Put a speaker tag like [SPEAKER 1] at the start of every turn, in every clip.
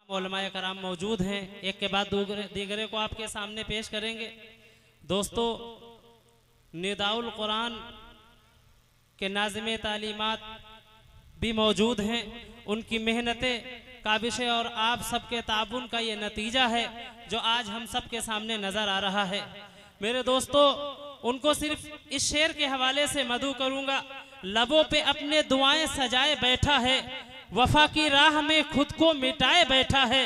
[SPEAKER 1] उलमाए कराम मौजूद हैं, एक के बाद दीगरे को आपके सामने पेश करेंगे। दोस्तों, निदाउल कुरान के नाज़िम तालीमात भी मौजूद हैं। उनकी मेहनतें काबिश और आप सबके ताबुन का ये नतीजा है जो आज हम सब के सामने नज़र आ रहा है। मेरे दोस्तों, उनको सिर्फ इस शेर के हवाले से मदू करूँगा। लबों पे अपने दुआएं सजाए बैठा है, वफा की राह में खुद को मिटाए बैठा है,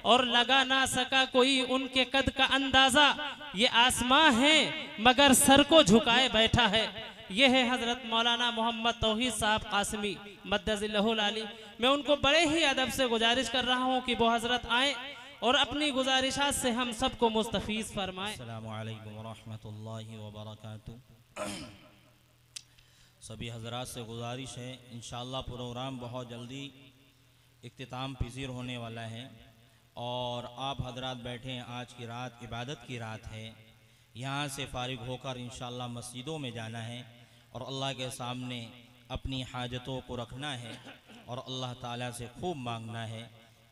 [SPEAKER 1] और लगा ना सका कोई उनके कद का अंदाज़ा, ये आसमां है मगर सर को झुकाए बैठा है। ये है हज़रत मौलाना मोहम्मद तौहीद साहब कासमी मद्दज़िल्लहुल आली। मैं उनको बड़े ही अदब से गुजारिश कर रहा हूँ कि वो हज़रत आएँ और अपनी गुजारिशात से हम सबको मुस्तफ़ीज़ फरमाएं।
[SPEAKER 2] अस्सलामु अलैकुम वरहमतुल्लाहि वबरकातुहू। सभी हजरात से गुजारिश है, इंशाअल्लाह प्रोग्राम बहुत जल्दी इख्तिताम पज़ीर होने वाला है और आप हजरात बैठे हैं। आज की रात इबादत की रात है। यहाँ से फ़ारिग होकर इंशाअल्लाह मस्जिदों में जाना है और अल्लाह के सामने अपनी हाजतों को रखना है और अल्लाह ताला से खूब मांगना है।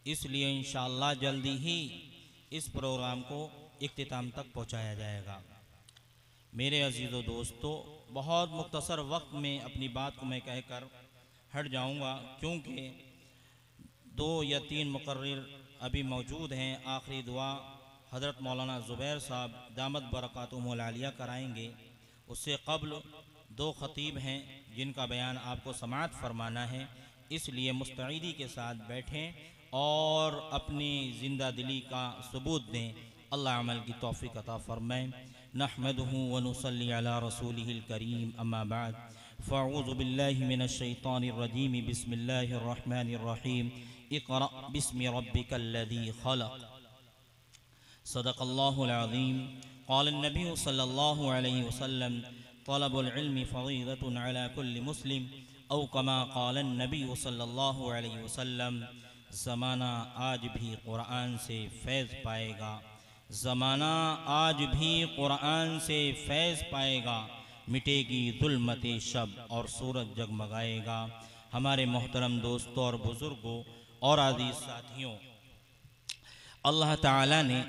[SPEAKER 2] इसलिए इंशाअल्लाह जल्दी ही इस प्रोग्राम को इख्तिताम तक पहुँचाया जाएगा। मेरे अजीज़ों दोस्तों, बहुत मुख्तसर वक्त में अपनी बात को मैं कहकर हट जाऊंगा, क्योंकि 2 या 3 मुकर्रिर अभी मौजूद हैं। आखिरी दुआ हज़रत मौलाना ज़ुबैर साहब दामत बरकातुहुमुल आलिया कराएंगे। उससे क़ब्ल 2 ख़तीब हैं जिनका बयान आपको समाअत फरमाना है। इसलिए मुस्तईदी के साथ बैठें और अपनी ज़िंदा दिली का सबूत दें। अल्लाह अमल की तौफ़ीक़ अता फ़रमाए। नहमदुहु व नुसल्ली अला रसूलिहिल करीम, अम्मा बाद, फ़अऊज़ु बिल्लाहि मिनश शैतानिर रजीम, बिस्मिल्लाहिर रहमानिर रहीम। इक़रा बिस्मि रब्बिकल्लज़ी ख़लक़। सदक़ल्लाहुल अज़ीम। क़ाल नबी सल्लल्लाहु अलैहि वसल्लम, तलबुल इल्मि फ़रीज़तुन अला कुल्लि मुस्लिम, औ कमा क़ाल नबी सल्लल्लाहु अलैहि वसल्लम। ज़माना आज भी कुरान से फैज़ पाएगा, ज़माना आज भी कुरान से फैज़ पाएगा। मिटेगी ज़ुल्मते शब और सूरज जगमगाएगा। हमारे मोहतरम दोस्तों और बुज़ुर्गों और अज़ीज़ साथियों, अल्लाह ताला ने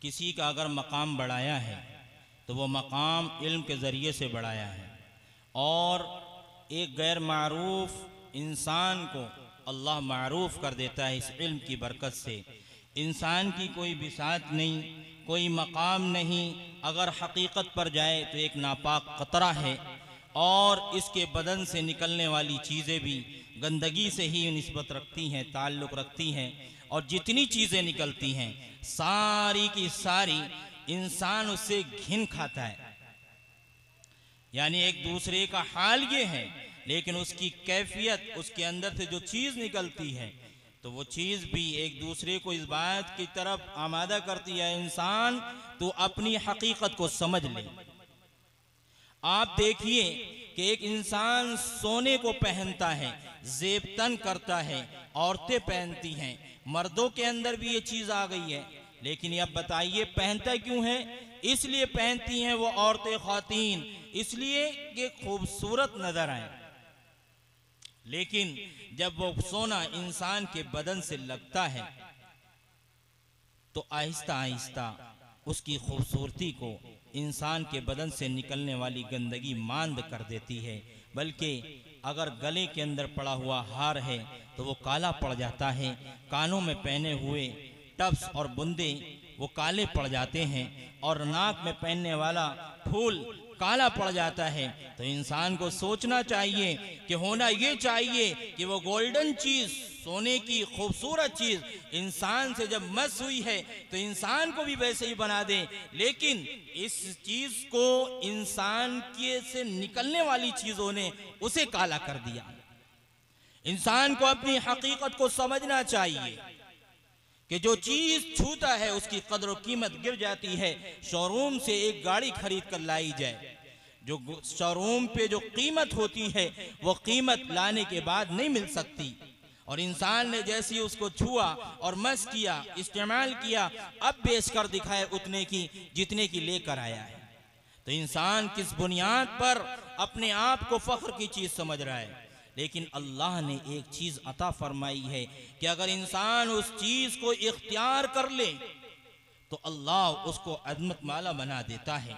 [SPEAKER 2] किसी का अगर मकाम बढ़ाया है तो वो मकाम इल्म के ज़रिए से बढ़ाया है, और एक गैर मारूफ इंसान को अल्लाह मारूफ कर देता है इस इल्म की बरकत से। इंसान की कोई बिसात नहीं, कोई मकाम नहीं। अगर हकीकत पर जाए तो एक नापाक कतरा है, और इसके बदन से निकलने वाली चीज़ें भी गंदगी से ही निस्बत रखती हैं, ताल्लुक़ रखती हैं, और जितनी चीज़ें निकलती हैं सारी की सारी इंसान उससे घिन खाता है। यानी एक दूसरे का हाल ये है, लेकिन उसकी कैफियत, उसके अंदर से जो चीज़ निकलती है तो वो चीज़ भी एक दूसरे को इस बात की तरफ आमादा करती है, इंसान तो अपनी हकीकत को समझ ले। आप देखिए कि एक इंसान सोने को पहनता है, जेब तन करता है, औरतें पहनती हैं, मर्दों के अंदर भी ये चीज़ आ गई है। लेकिन अब बताइए पहनता क्यों है? इसलिए पहनती हैं वो औरतें, ख़वातीन, इसलिए कि खूबसूरत नजर आए। लेकिन जब वो सोना इंसान के बदन से लगता है तो आहिस्ता आहिस्ता उसकी खूबसूरती को इंसान के बदन से निकलने वाली गंदगी मांद कर देती है। बल्कि अगर गले के अंदर पड़ा हुआ हार है तो वो काला पड़ जाता है, कानों में पहने हुए टब्स और बुंदे वो काले पड़ जाते हैं, और नाक में पहनने वाला फूल काला पड़ जाता है। तो इंसान को सोचना चाहिए कि होना ये चाहिए कि वो गोल्डन चीज़, सोने की खूबसूरत चीज़ इंसान से जब मस हुई है तो इंसान को भी वैसे ही बना दे। लेकिन इस चीज़ को इंसान के से निकलने वाली चीज़ों ने उसे काला कर दिया। इंसान को अपनी हकीकत को समझना चाहिए कि जो चीज़ छूता है उसकी कदर और कीमत गिर जाती है। शोरूम से एक गाड़ी खरीद कर लाई जाए, जो शोरूम पे जो कीमत होती है वो कीमत लाने के बाद नहीं मिल सकती, और इंसान ने जैसे ही उसको छुआ और मस किया, इस्तेमाल किया, अब बेच कर दिखाए उतने की जितने की लेकर आया है। तो इंसान किस बुनियाद पर अपने आप को फख्र की चीज़ समझ रहा है? लेकिन अल्लाह ने एक चीज़ अता फरमाई है कि अगर इंसान उस चीज़ को इख्तियार कर ले तो अल्लाह उसको अज़मत वाला बना देता है।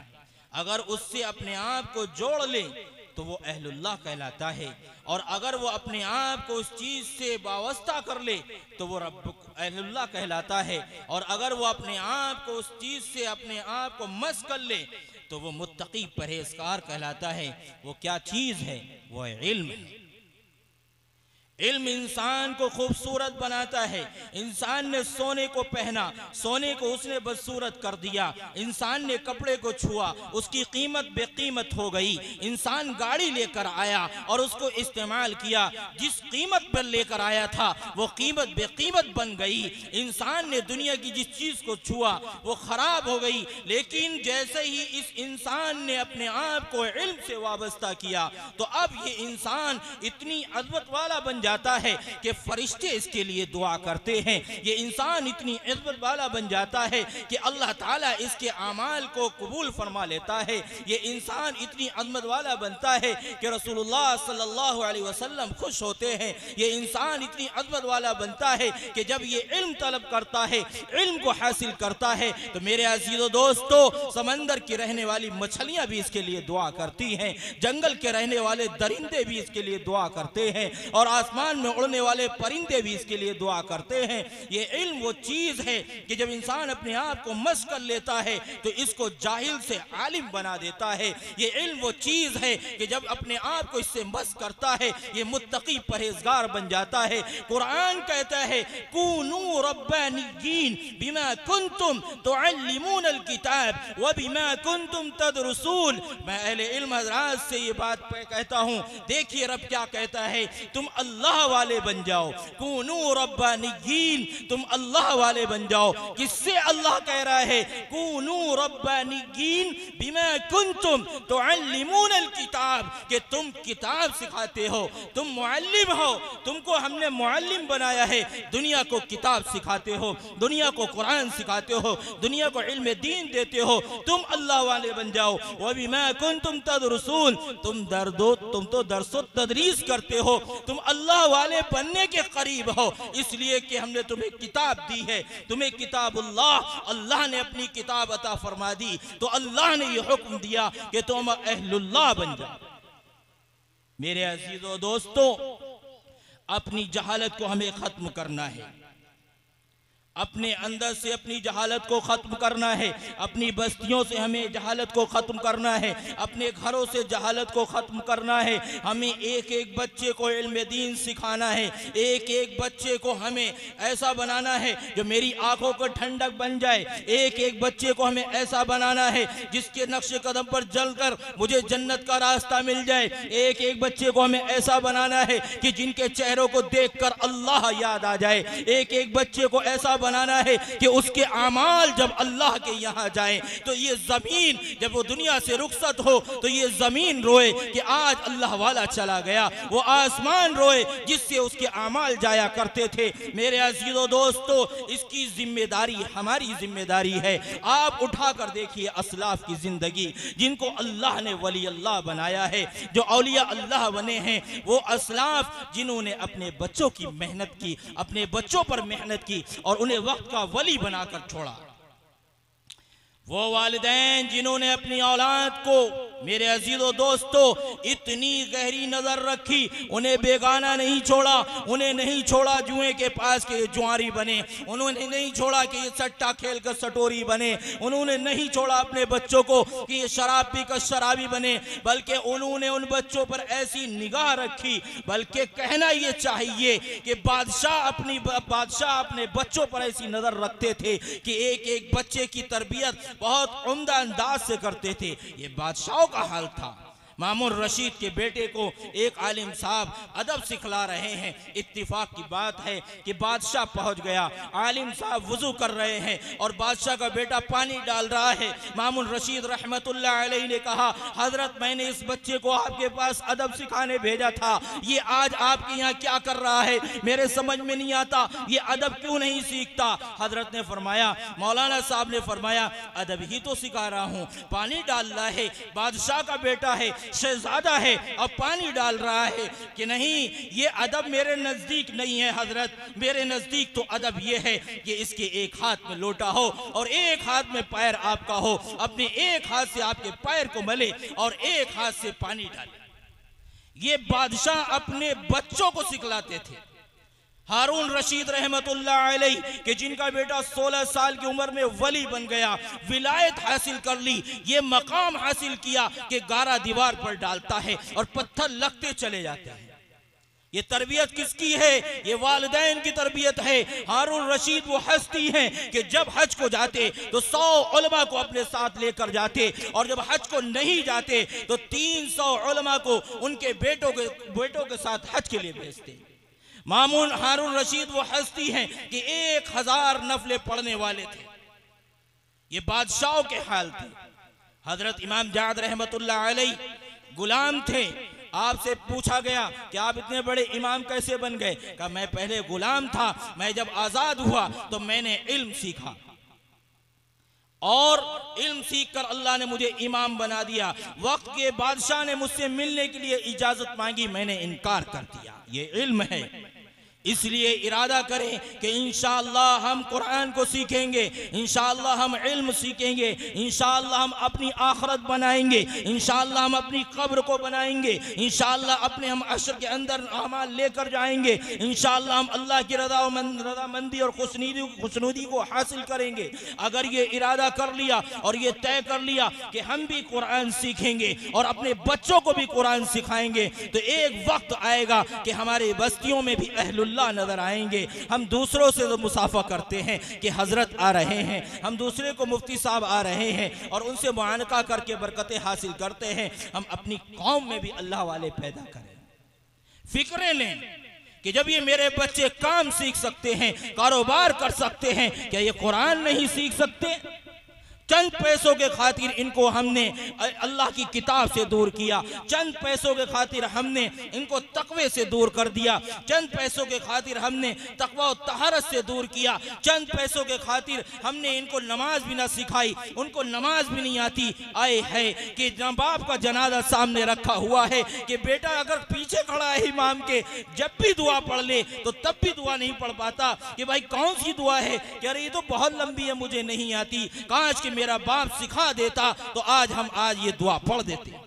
[SPEAKER 2] अगर उससे अपने आप को जोड़ ले तो वो अहलुल्लाह कहलाता है, और अगर वो अपने आप को उस चीज़ से वाबस्ता कर ले तो वो रब अहलुल्लाह कहलाता है, और अगर वो अपने आप को उस चीज़ से अपने आप को मस कर ले तो वो मुत्तकी परहेजगार कहलाता है। वो क्या चीज़ है? वो इल्म है। इल्म इंसान को खूबसूरत बनाता है। इंसान ने सोने को पहना, सोने को उसने बदसूरत कर दिया। इंसान ने कपड़े को छुआ, उसकी कीमत बेकीमत हो गई। इंसान गाड़ी लेकर आया और उसको इस्तेमाल किया, जिस कीमत पर लेकर आया था वो कीमत बेकीमत बन गई। इंसान ने दुनिया की जिस चीज़ को छुआ वो खराब हो गई। लेकिन जैसे ही इस इंसान ने अपने आप को इल्म से वाबस्ता किया तो अब ये इंसान इतनी अज़मत वाला बन जाता है कि फरिश्ते इसके लिए दुआ करते हैं। ये इंसान इतनी इज्जत वाला बन जाता है कि अल्लाह ताला इसके अमाल को कबूल फरमा लेता है। ये इंसान इतनी अज़मत वाला बनता है कि रसूलुल्लाह सल्लल्लाहु अलैहि वसल्लम खुश होते हैं। ये इंसान इतनी अज़मत वाला बनता है कि जब ये इल्म तलब करता है, इल्म को हासिल करता है, तो मेरे अजीज़ो दोस्तों, समंदर की रहने वाली मछलियां भी इसके लिए दुआ करती हैं, जंगल के रहने वाले दरिंदे भी इसके लिए दुआ करते हैं, और आसमान में उड़ने वाले परिंदे भी इसके लिए दुआ करते हैं। ये इल्म वो चीज़ है कि जब इंसान अपने आप को मस कर लेता है तो इसको जाहिल से आलिम बना देता है। ये इल्म वो चीज़ है कि जब अपने आप को इससे मस करता है ये मुत्तकी परहेजगार बन जाता है। कुरान कहता है कूनू रब्बानिय्यीन बिमा कुंतुम तुअल्लिमूनल किताब व बिमा कुंतुम तदरुसून। मैं अहले इल्म हज़रात से ये बात कहता हूँ, देखिए रब क्या कहता है, तुम अल्लाह वाले बन जाओ। कूनू रब्बानिय्यीन, तुम अल्लाह वाले बन जाओ। किससे अल्लाह कह रहा है? कूनू रब्बानिय्यीन बिमा कुंतुम तुअल्लिमूनल किताब, कि तुम किताब सिखाते हो, तुम मुअल्लिम हो, तुमको हमने मुअल्लिम बनाया है। दुनिया को किताब सिखाते हो, दुनिया को कुरान सिखाते हो, दुनिया को इल्म दीन देते हो, तुम अल्लाह वाले बन जाओ। व बिमा कुंतुम तदरुसून, तुम तो दरसो तदरीस करते हो, तुम अल्लाह वाले बनने के करीब हो, इसलिए कि हमने तुम्हें किताब दी है, तुम्हें किताबुल्लाह, अल्लाह ने अपनी किताब अता फरमा दी, तो अल्लाह ने यह हुक्म दिया कि तुम अहलुल्लाह बन जाओ। मेरे अजीजों दोस्तों, अपनी जहालत को हमें खत्म करना है, अपने अंदर से अपनी जहालत को ख़त्म करना है, अपनी बस्तियों से हमें जहालत को ख़त्म करना है, अपने घरों से जहालत को ख़त्म करना है। हमें एक एक बच्चे को इल्म दीन सिखाना है, एक एक बच्चे को हमें ऐसा बनाना है जो मेरी आंखों को ठंडक बन जाए, एक एक बच्चे को हमें ऐसा बनाना है जिसके नक्शे कदम पर चलकर मुझे जन्नत का रास्ता मिल जाए, एक एक बच्चे को हमें ऐसा बनाना है कि जिनके चेहरों को देखकर अल्लाह याद आ जाए, एक एक बच्चे को ऐसा बनाना है कि उसके अमाल जब अल्लाह के यहाँ जाए तो ये जमीन जब वो दुनिया से रुखसत हो तो ये जमीन रोए कि आज अल्लाह वाला चला गया, वो आसमान रोए जिससे उसके अमाल जाया करते थे। मेरे अजीजों दोस्तों, इसकी जिम्मेदारी हमारी जिम्मेदारी है। आप उठा कर देखिए असलाफ की जिंदगी, जिनको अल्लाह ने वली अल्लाह बनाया है, जो औलिया अल्लाह बने हैं, वो असलाफ जिन्होंने अपने बच्चों की मेहनत की, अपने बच्चों पर मेहनत की और उन्हें वक्त का वली बनाकर छोड़ा। वो वालिदैन जिन्होंने अपनी औलाद को, मेरे अजीजों दोस्तों, इतनी गहरी नजर रखी, उन्हें बेगाना नहीं छोड़ा, उन्हें नहीं छोड़ा जुए के पास के जुआरी बने, उन्होंने नहीं छोड़ा कि ये सट्टा खेल कर सटोरी बने, उन्होंने नहीं छोड़ा अपने बच्चों को कि ये शराब पीकर शराबी बने, बल्कि उन्होंने उन बच्चों पर ऐसी निगाह रखी, बल्कि कहना ये चाहिए कि बादशाह अपने बच्चों पर ऐसी नजर रखते थे कि एक एक बच्चे की तरबियत बहुत उम्दा अंदाज से करते थे। ये बादशाहों का हाल था। मामून रशीद के बेटे को एक आलिम साहब अदब सिखला रहे हैं। इत्तिफाक की बात है कि बादशाह पहुंच गया, आलिम साहब वुजू कर रहे हैं और बादशाह का बेटा पानी डाल रहा है। मामून रशीद रहमतुल्लाह अलैहि ने कहा, हजरत मैंने इस बच्चे को आपके पास अदब सिखाने भेजा था, ये आज आपके यहाँ क्या कर रहा है मेरे समझ में नहीं आता, ये अदब क्यों नहीं सीखता। हजरत ने फरमाया, मौलाना साहब ने फरमाया, अदब ही तो सिखा रहा हूँ, पानी डाल रहा है, बादशाह का बेटा है, शहजादा है, अब पानी डाल रहा है कि नहीं, ये अदब मेरे नज़दीक नहीं है हजरत, मेरे नज़दीक तो अदब ये है कि इसके एक हाथ में लोटा हो और एक हाथ में पैर आपका हो, अपने एक हाथ से आपके पैर को मले और एक हाथ से पानी डाले। ये बादशाह अपने बच्चों को सिखलाते थे। हारून रशीद रहमतुल्लाह अलैह कि जिनका बेटा 16 साल की उम्र में वली बन गया, विलायत हासिल कर ली, ये मकाम हासिल किया कि गारा दीवार पर डालता है और पत्थर लगते चले जाते हैं। ये तरबियत किसकी है? ये वालिदैन की तरबियत है। हारून रशीद वो हस्ती हैं कि जब हज को जाते तो 100 उलमा को अपने साथ लेकर जाते और जब हज को नहीं जाते तो 300 उलमा को उनके बेटों के साथ हज के लिए भेजते। मामून हारून रशीद वो हस्ती हैं कि 1000 नफले पढ़ने वाले थे। ये बादशाहों के हाल थे। हजरत इमाम जाद रहमतुल्लाह अलैह गुलाम थे। आपसे पूछा गया कि आप इतने बड़े इमाम कैसे बन गए? कहा मैं पहले गुलाम था, मैं जब आजाद हुआ तो मैंने इल्म सीखा और इल्म सीखकर अल्लाह ने मुझे इमाम बना दिया। वक्त के बादशाह ने मुझसे मिलने के लिए इजाजत मांगी, मैंने इनकार कर दिया। ये इल्म है। इसलिए इरादा करें कि इंशाअल्लाह हम कुरान को सीखेंगे, इंशाअल्लाह हम इल्म सीखेंगे, इंशाअल्लाह हम अपनी आखिरत बनाएंगे, इंशाअल्लाह हम अपनी कब्र को बनाएंगे, इंशाअल्लाह अपने हम अशर के अंदर अमाल लेकर जाएंगे, इंशाअल्लाह हम अल्लाह की रज़ामंदी और खुशनुदी को हासिल करेंगे। अगर ये इरादा कर लिया और ये तय कर लिया कि हम भी कुरान सीखेंगे और अपने बच्चों को भी कुरान सिखाएंगे तो एक वक्त आएगा कि हमारे बस्तियों में भी अहलुल्लाह नजर आएंगे। हम दूसरों से तो मुसाफा करते हैं कि हजरत आ रहे हैं, हम दूसरे को मुफ्ती साहब आ रहे हैं और उनसे मुआनका करके बरकतें हासिल करते हैं। हम अपनी कौम में भी अल्लाह वाले पैदा करें। फिक्रें लें कि जब ये मेरे बच्चे काम सीख सकते हैं, कारोबार कर सकते हैं, क्या ये कुरान नहीं सीख सकते? चंद पैसों के खातिर इनको हमने अल्लाह की किताब से दूर किया, चंद पैसों के खातिर हमने इनको तकवे से दूर कर दिया, चंद पैसों के खातिर हमने तकवा और तहरत से दूर किया, चंद पैसों के खातिर हमने इनको नमाज भी ना सिखाई, उनको नमाज भी नहीं आती। आए है कि बाप का जनाजा सामने रखा हुआ है कि बेटा अगर पीछे खड़ा है इमाम के, जब भी दुआ पढ़ ले तो तब भी दुआ नहीं पढ़ पाता कि भाई कौन सी दुआ है? कह रही ये तो बहुत लंबी है, मुझे नहीं आती। काश कि मेरा बाप सिखा देता तो आज हम ये दुआ पढ़ देते।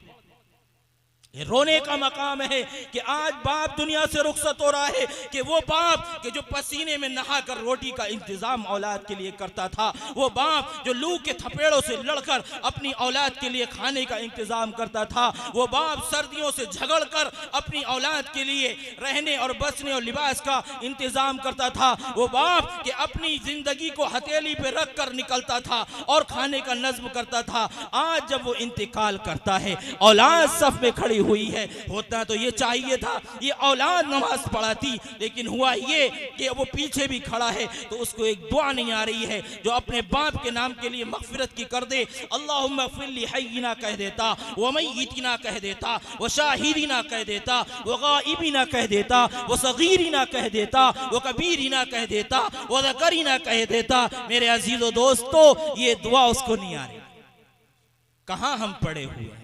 [SPEAKER 2] ये रोने का मकाम है कि आज बाप दुनिया से रुखसत हो रहा है कि वो बाप के जो पसीने में नहाकर रोटी का इंतजाम औलाद के लिए करता था, वो बाप जो लू के थपेड़ों से लड़कर अपनी औलाद के लिए खाने का इंतजाम करता था, वो बाप सर्दियों से झगड़कर अपनी औलाद के लिए रहने और बसने और लिबास का इंतजाम करता था, वो बाप के अपनी जिंदगी को हथेली पे रख कर निकलता था और खाने का नज्म करता था। आज जब वो इंतकाल करता है, औलाद सफ में खड़ी हुई है, होता तो ये चाहिए था ये औलाद नमाज पढ़ाती, लेकिन हुआ ये कि वो पीछे भी खड़ा है तो उसको एक दुआ नहीं आ रही है जो अपने बाप के नाम के लिए मगफिरत की कर दे। अल्लाहुम्मा ग़फ़िर ली हय्यिना कह देता, व मय्यितिना कह देता, व शाहिदिना कह देता, व गाइबिना कह देता, व सगीरिना कह देता, व कबीरिना कह देता, व ज़करिना कह देता। मेरे अजीजों दोस्तों, ये दुआ उसको नहीं आ रही। कहाँ हम पड़े हुए हैं?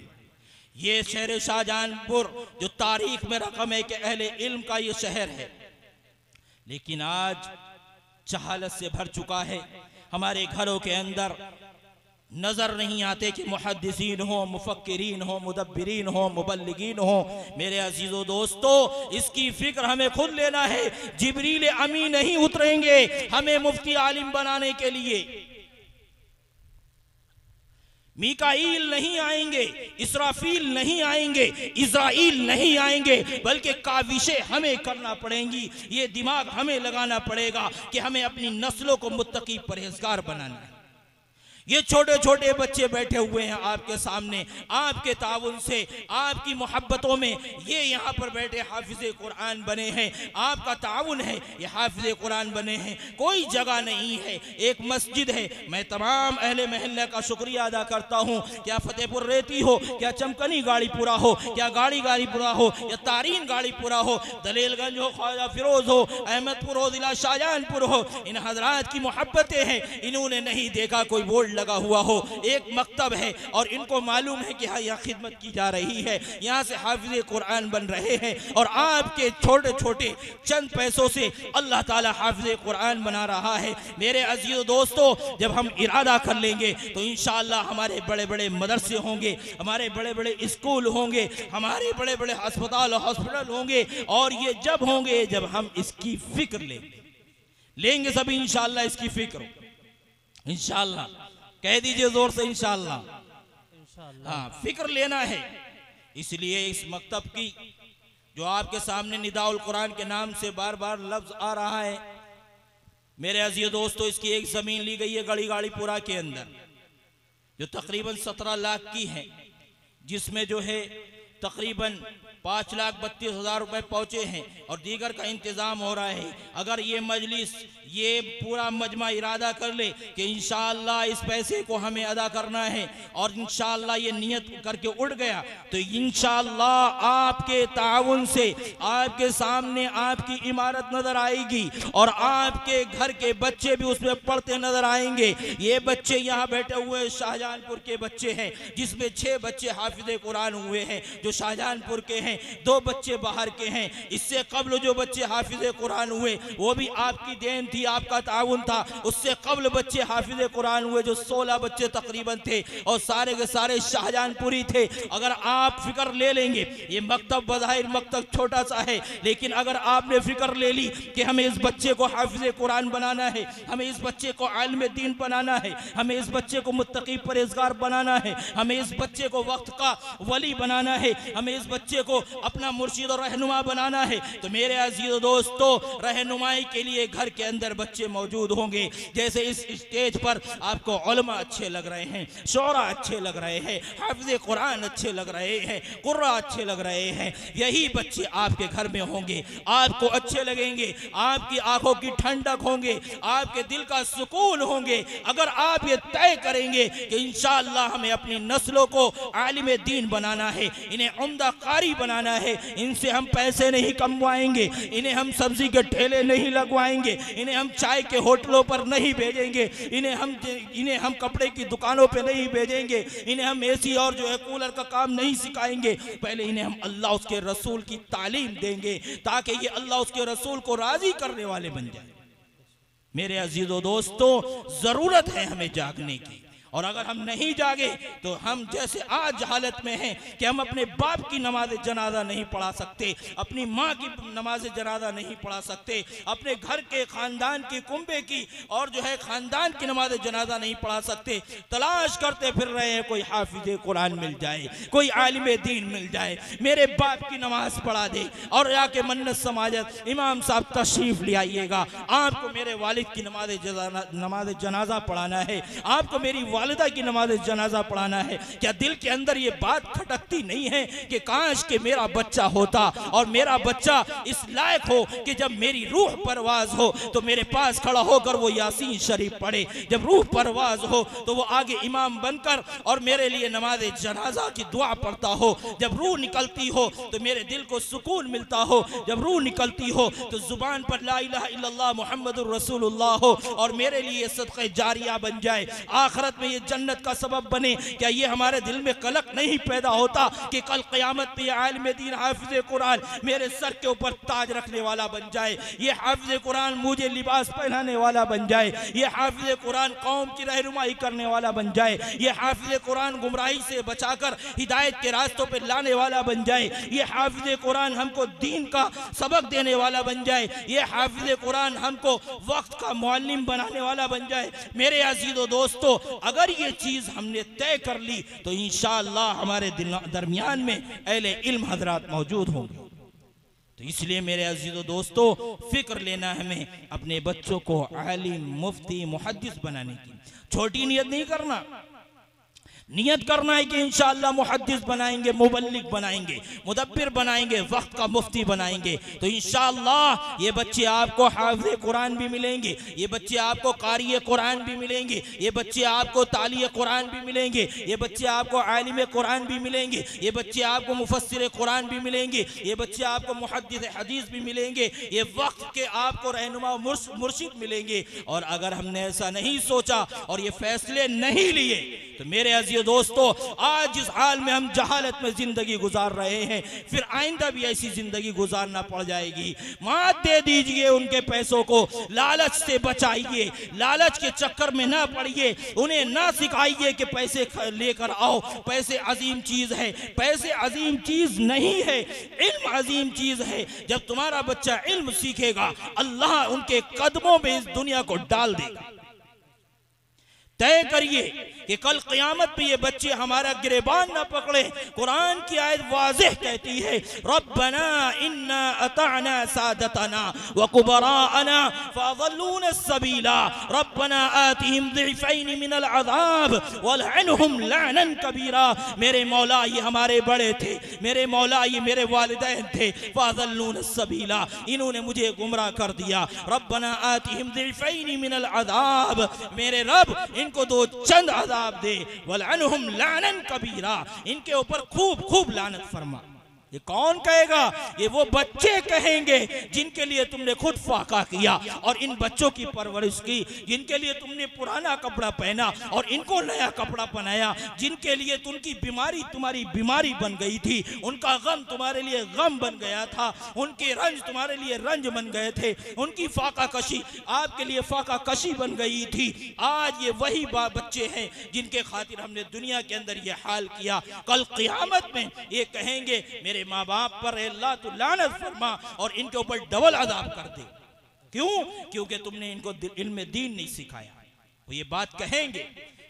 [SPEAKER 2] ये शहर शाहजहानपुर जो तारीख में रकम है कि अहले इल्म का ये शहर है, लेकिन आज जहालत से भर चुका है। हमारे घरों के अंदर नजर नहीं आते कि मुहद्दिसीन हो, मुफक्किरीन हो, मुदब्बिरीन हो, मुबल्लिगीन हो। मेरे अजीजों दोस्तों, इसकी फिक्र हमें खुद लेना है। जिब्रील अमीन नहीं उतरेंगे हमें मुफ्ती आलिम बनाने के लिए, मीकाईल नहीं आएंगे, इसराफील नहीं आएंगे, इज़राइल नहीं आएंगे, बल्कि काविशें हमें करना पड़ेंगी। ये दिमाग हमें लगाना पड़ेगा कि हमें अपनी नस्लों को मुत्तकी परहेजगार बनाना है। ये छोटे छोटे बच्चे बैठे हुए हैं आपके सामने, आपके ताउन से, आपकी मोहब्बतों में ये यहाँ पर बैठे हाफिज़े कुरान बने हैं। आपका ताउन है, ये हाफिज़े कुरान बने हैं। कोई जगह नहीं है, एक मस्जिद है। मैं तमाम अहले महल्ले का शुक्रिया अदा करता हूँ। क्या फतेहपुर रेती हो, क्या चमकनी गाड़ीपुरा हो, क्या गाड़ीपुरा हो, या तारीन गाड़ीपुरा हो, दलेलगंज हो, ख्वाजा फिरोज हो, अहमदपुर हो, जिला शाहजहानपुर हो, इन हजरात की मोहब्बतें हैं। इन्होंने नहीं देखा कोई बोर्ड लगा हुआ हो, एक मकतब है और इनको मालूम है कि हाँ यहाँ खिदमत की जा रही है, यहाँ से हाफिज़ कुरान बन रहे हैं और आपके छोटे छोटे चंद पैसों से अल्लाह ताला हाफिज़ कुरान बना रहा है। मेरे अजीज़ दोस्तों, जब हम इरादा कर लेंगे तो इंशाअल्लाह हमारे बड़े बड़े मदरसे होंगे, हमारे बड़े बड़े स्कूल होंगे, हमारे बड़े बड़े अस्पताल हॉस्पिटल होंगे, और ये जब होंगे जब हम इसकी फिक्र लेंगे सभी इंशाअल्लाह, इसकी फिक्र इंशाअल्लाह, कह दीजिए जोर से इंशाअल्लाह। हाँ, फिक्र लेना है। इसलिए इस मकतब की जो आपके सामने निदाउल कुरान के नाम से बार बार लफ्ज आ रहा है, मेरे अजीज दोस्तों, इसकी एक जमीन ली गई है गाड़ीपुरा के अंदर, जो तकरीबन 17 लाख की है, जिसमें जो है तकरीबन 5,32,000 रुपए पहुंचे हैं और दीगर का इंतज़ाम हो रहा है। अगर ये मजलिस, ये पूरा मजमा इरादा कर ले कि इंशाअल्लाह इस पैसे को हमें अदा करना है और इंशाअल्लाह ये नियत करके उड़ गया, तो इंशाअल्लाह आपके ताउन से आपके सामने आपकी इमारत नजर आएगी और आपके घर के बच्चे भी उसमें पढ़ते नजर आएंगे। ये बच्चे यहाँ बैठे हुए शाहजहानपुर के बच्चे हैं, जिसमें 6 बच्चे हाफिज़े कुरान हुए हैं जो शाहजहानपुर के हैं, 2 बच्चे बाहर के हैं। इससे कबल जो बच्चे हाफिज़े कुरान हुए वो भी आपकी देन थी, आपका ताउन था। उससे कबल बच्चे हाफिज़े कुरान हुए जो 16 बच्चे तकरीबन थे और सारे के सारे शाहजहानपुरी थे। अगर आप फिक्र ले लेंगे, ये मकतब बज़ाहिर मकतब छोटा सा है, लेकिन अगर आपने फिक्र ले ली कि हमें इस बच्चे को हाफिज़े कुरान बनाना है, हमें इस बच्चे को आलिम दीन बनाना है, हमें इस बच्चे को मुत्तकी परहेज़गार बनाना है, हमें इस बच्चे को वक्त का वली बनाना है, हमें इस बच्चे को अपना मुर्शिद और रहनुमा बनाना है, तो मेरे अजीज दोस्तों, रहनुमाई के लिए घर के अंदर बच्चे मौजूद होंगे। जैसे इस स्टेज पर आपको उलमा अच्छे लग रहे हैं, शोरा अच्छे लग रहे हैं, हाफिज़े कुरान अच्छे लग रहे हैं, कुर्रा अच्छे लग रहे हैं, यही बच्चे आपके घर में होंगे, आपको अच्छे लगेंगे, आपकी आंखों की ठंडक होंगे, आपके दिल का सुकून होंगे। अगर आप ये तय करेंगे कि इंशाअल्लाह हमें अपनी नस्लों को आलिम दीन बनाना है, इन्हें उम्दा कारी बनाना है, इनसे हम पैसे नहीं कमवाएंगे, इन्हें हम सब्जी के ठेले नहीं लगवाएंगे, इन्हें हम चाय के होटलों पर नहीं भेजेंगे, इन्हें हम कपड़े की दुकानों पे नहीं भेजेंगे, इन्हें हम एसी और जो है कूलर का काम नहीं सिखाएंगे, पहले इन्हें हम अल्लाह उसके रसूल की तालीम देंगे ताकि ये अल्लाह उसके रसूल को राजी करने वाले बन जाए। मेरे अजीजों दोस्तों, जरूरत है हमें जागने की, और अगर हम नहीं जागे तो हम जैसे आज हालत में हैं कि हम अपने बाप की नमाज जनाजा नहीं पढ़ा सकते, अपनी माँ की नमाज जनाजा नहीं पढ़ा सकते, अपने घर के खानदान की कुंबे की और जो है खानदान की नमाज जनाजा नहीं पढ़ा सकते। तलाश करते फिर रहे हैं कोई हाफिज़े कुरान मिल जाए, कोई आलिम दीन मिल जाए, मेरे बाप की नमाज पढ़ा दे और जाके मन्नत समाजत इमाम साहब तशरीफ ले आइएगा, आपको मेरे वालिद की नमाज जनाजा पढ़ाना है, आपको मेरी वालिदा की नमाज जनाजा पढ़ाना है। क्या दिल के अंदर ये बात खटकती नहीं है कि काश के मेरा बच्चा होता और मेरा बच्चा इस लायक हो कि जब मेरी रूह परवाज हो तो मेरे पास खड़ा होकर वो यासीन शरीफ पढ़े, जब रूह परवाज हो तो वो आगे इमाम बनकर और मेरे लिए नमाज जनाजा की दुआ पढ़ता हो, जब रूह निकलती हो तो मेरे दिल को सुकून मिलता हो, जब रूह निकलती हो तो जुबान पर ला इलाहा इल्लल्लाह मुहम्मदुर रसूलुल्लाह हो और मेरे लिए सदक़े जारिया बन जाए, आखिरत में ये जन्नत का सबब बने। क्या ये हमारे दिल में कलक नहीं पैदा होता कि कल क़यामत में ये आलिम दीन हाफिज़े कुरान मेरे सर के ऊपर ताज रखने वाला बन जाए, ये हाफिज़े कुरान मुझे लिबास पहनाने वाला बन जाए, ये हाफिज़े कुरान कौम की रहनुमाई करने वाला बन जाए, ये हाफिज़े कुरान गुमराही से बचाकर हिदायत के रास्तों पर लाने वाला बन जाए, ये हाफिज़े कुरान हमको दीन का सबक देने वाला बन जाए, ये हाफिज़े कुरान हमको वक्त का मुअल्लिम बनाने वाला बन जाए। मेरे अजीज़ों दोस्तों, अगर ये चीज हमने तय कर ली तो इंशाअल्लाह हमारे दरमियान में अहले इल्म हजरात मौजूद होंगे। तो इसलिए मेरे अजीजों दोस्तों, फिक्र लेना हमें अपने बच्चों को आलिम, मुफ्ती, मुहद्दिस बनाने की। छोटी नियत नहीं करना। नियत करना है कि इंशाअल्लाह मुहद्दिस बनाएंगे, मुबल्लिग बनाएंगे, मुदब्बिर बनाएंगे, वक्त का मुफ्ती बनाएंगे। तो इंशाअल्लाह ये बच्चे आपको हाफ़िज़ कुरान भी मिलेंगे, ये बच्चे आपको कारी कुरान भी मिलेंगे, ये बच्चे आपको ताली कुरान भी मिलेंगे, ये बच्चे आपको आलिम कुरान भी मिलेंगे, ये बच्चे आपको मुफस्सिर कुरान भी मिलेंगे, ये बच्चे आपको मुहद्दिस हदीस भी मिलेंगे, ये वक्त के आपको रहनुमा मुर्शिद मिलेंगे। और अगर हमने ऐसा नहीं सोचा और ये फैसले नहीं लिए तो मेरे अज़ीज़ दोस्तों, आज जिस हाल में हम जहालत में जिंदगी गुजार रहे हैं, फिर आइंदा भी ऐसी जिंदगी गुजारना पड़ जाएगी। मात दे दीजिए उनके पैसों को, लालच से बचाइए, लालच के चक्कर में ना पड़िए, उन्हें ना सिखाइए कि पैसे लेकर आओ, पैसे अजीम चीज है। पैसे अजीम चीज नहीं है, इल्म अजीम चीज है। जब तुम्हारा बच्चा इल्म सीखेगा, अल्लाह उनके कदमों में इस दुनिया को डाल देगा। तय करिए कि कल क़यामत में ये बच्चे हमारा गिरेबान ना पकड़े। कुरान की आयत वाज़ेह कहती है, रब्बना इन्ना अताना सादतना व कुबराअना फअज़ल्लूना सबीला रब्बना आतिहिम ज़िफ़ैन मिनल अज़ाब वलअनहुम लअनन कबीरा। मेरे मौला ये हमारे बड़े थे, मेरे मौला ये मेरे वालिदैन थे, फअज़ल्लूना सबीला, इन्होंने मुझे गुमराह कर दिया। रब्बना आतिहिम ज़िफ़ैन मिनल अज़ाब, मेरे रब इनको दो चंद अज़ाब दे, वलअनहुम लानन कबीरा, इनके ऊपर खूब खूब लानत फरमा। ये कौन कहेगा? ये वो बच्चे कहेंगे जिनके लिए तुमने खुद फाका किया और इन बच्चों की परवरिश की, जिनके लिए तुमने पुराना कपड़ा पहना और इनको नया कपड़ा पहनाया, जिनके लिए उनकी बीमारी तुम्हारी बीमारी बन गई थी, उनका गम तुम्हारे लिए गम बन गया था, उनके रंज तुम्हारे लिए रंज बन गए थे, उनकी फाका कशी आपके लिए फाका कशी बन गई थी। आज ये वही बच्चे हैं जिनके खातिर हमने दुनिया के अंदर ये हाल किया। कल क़यामत में ये कहेंगे मेरे माँ बाप पर अल्लाह तू लानत फरमा और इनके ऊपर डबल अज़ाब कर दे। क्यों? क्योंकि तुमने इनको इल्म दीन नहीं सिखाया। वो ये बात कहेंगे।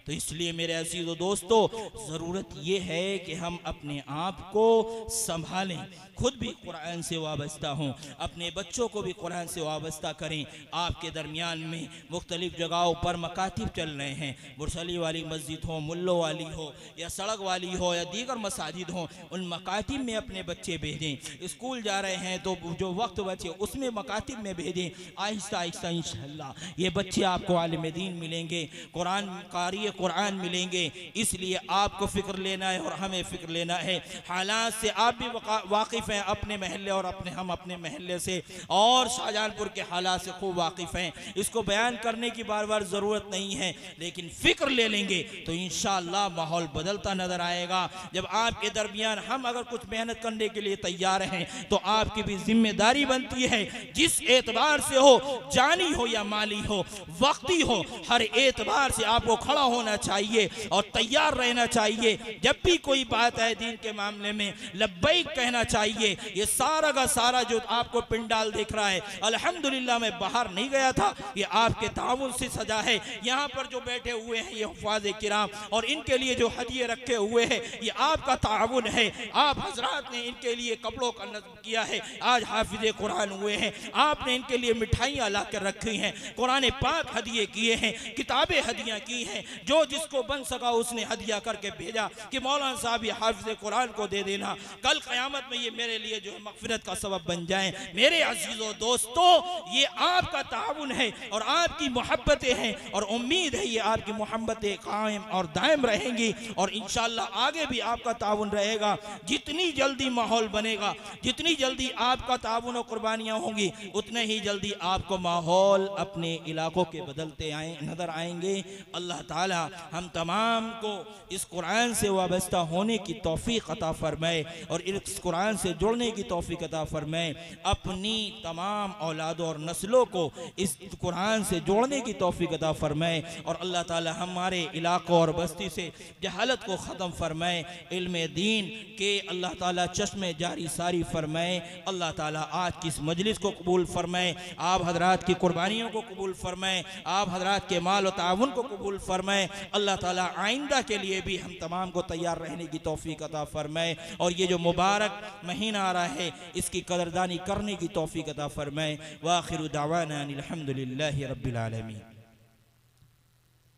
[SPEAKER 2] तो इसलिए मेरे अज़ीज़ों दोस्तों, ज़रूरत ये है कि हम अपने आप को संभालें, खुद भी कुरान से वाबस्ता हों, अपने बच्चों को भी कुरान से वाबस्ता करें। आपके दरमियान में मुख्तलिफ़ जगहों पर मकातिब चल रहे हैं, मुरसली वाली मस्जिद हो, मुल्लों वाली हो, या सड़क वाली हो, या दीगर मसाजिद हों, उन मकातिब में अपने बच्चे भेजें। स्कूल जा रहे हैं तो जो वक्त बचे उसमें मकातिब में भेजें। आहिस्ता आहिस्ता इंशाअल्लाह ये बच्चे आपको आलिम दीन मिलेंगे, कुरान कारी कुरान मिलेंगे। इसलिए आपको फ़िक्र लेना है और हमें फ़िक्र लेना है। हालात से आप भी वाकिफ़ हैं अपने महल्ले और हम अपने महल्ले से, और शाहजहानपुर के हालात से खूब वाकिफ़ हैं। इसको बयान करने की बार बार ज़रूरत नहीं है, लेकिन फ़िक्र ले लेंगे तो इंशाअल्लाह माहौल बदलता नज़र आएगा। जब आपके दरमियान हम अगर कुछ मेहनत करने के लिए तैयार हैं तो आपकी भी जिम्मेदारी बनती है, जिस एतबार से हो, जानी हो या माली हो, वक्ती हो, हर एतबार से आपको खड़ा होना चाहिए और तैयार रहना चाहिए। जब भी कोई बात है दीन के मामले में लब्बैक कहना चाहिए। ये सारा का सारा जो आपको पिंडाल दिख रहा है, अल्हम्दुलिल्लाह मैं बाहर नहीं गया था, ये आपके ताउन से सजा है। यहाँ पर जो बैठे हुए हैं ये हुफ़ाज़ किराम और इनके लिए जो हदिये रखे हुए हैं ये आपका ताउन है। आप हजरात ने इनके लिए कपड़ों का नज़्म किया है, आज हाफिज़े कुरान हुए हैं, आपने इनके लिए मिठाइयाँ ला कर रखी हैं, कुरान पाक हदिये किए हैं, किताबें हदिया की हैं। जो जिसको बन सका उसने हदिया करके भेजा कि मौलाना साहब ये हाफिज़े कुरान को दे देना, कल क़यामत में ये मेरे लिए जो है मग़फ़िरत का सबब बन जाएं। मेरे अज़ीज़ों दोस्तों, ये आपका ताउन है और आपकी मोहब्बतें हैं और उम्मीद है ये आपकी मोहब्बतें कायम और दायम रहेंगी और इंशाअल्लाह आगे भी आपका ताउन रहेगा। जितनी जल्दी माहौल बनेगा, जितनी जल्दी आपका ताउन और कुर्बानियाँ होंगी, उतने ही जल्दी आपको माहौल अपने इलाकों के बदलते नज़र आएंगे। अल्लाह ताला हम तमाम को इस कुरान से वाबस्ता होने की तौफीक अता फरमाए और इस कुरान से जुड़ने की तौफीक अता फरमाए। अपनी तमाम औलादों और नस्लों को इस कुरान से जोड़ने की तौफीक अता फरमाए और अल्लाह ताला हमारे इलाकों और बस्ती से जहालत को ख़त्म फरमाए। इल्म दीन के अल्लाह ताला चश्मे जारी सारी फरमाए। अल्लाह ताला आज की इस मजलिस को कबूल फरमाए, आप हजरात की कुर्बानियों को कबूल फरमाए, आप हजरात के माल और ताउन को कबूल फरमाए। अल्लाह ताला आइंदा के लिए भी हम तमाम को तैयार रहने की तौफीक अता फरमाए और ये जो मुबारक महीना आ रहा है इसकी कदरदानी करने की तौफीक अता फरमाए। वाखिरु दावाना अल्हम्दुलिल्लाहि रब्बिल आलमीन।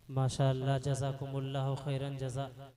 [SPEAKER 1] माशाअल्लाह, जज़ाकुमुल्लाहु खैरन जज़ा।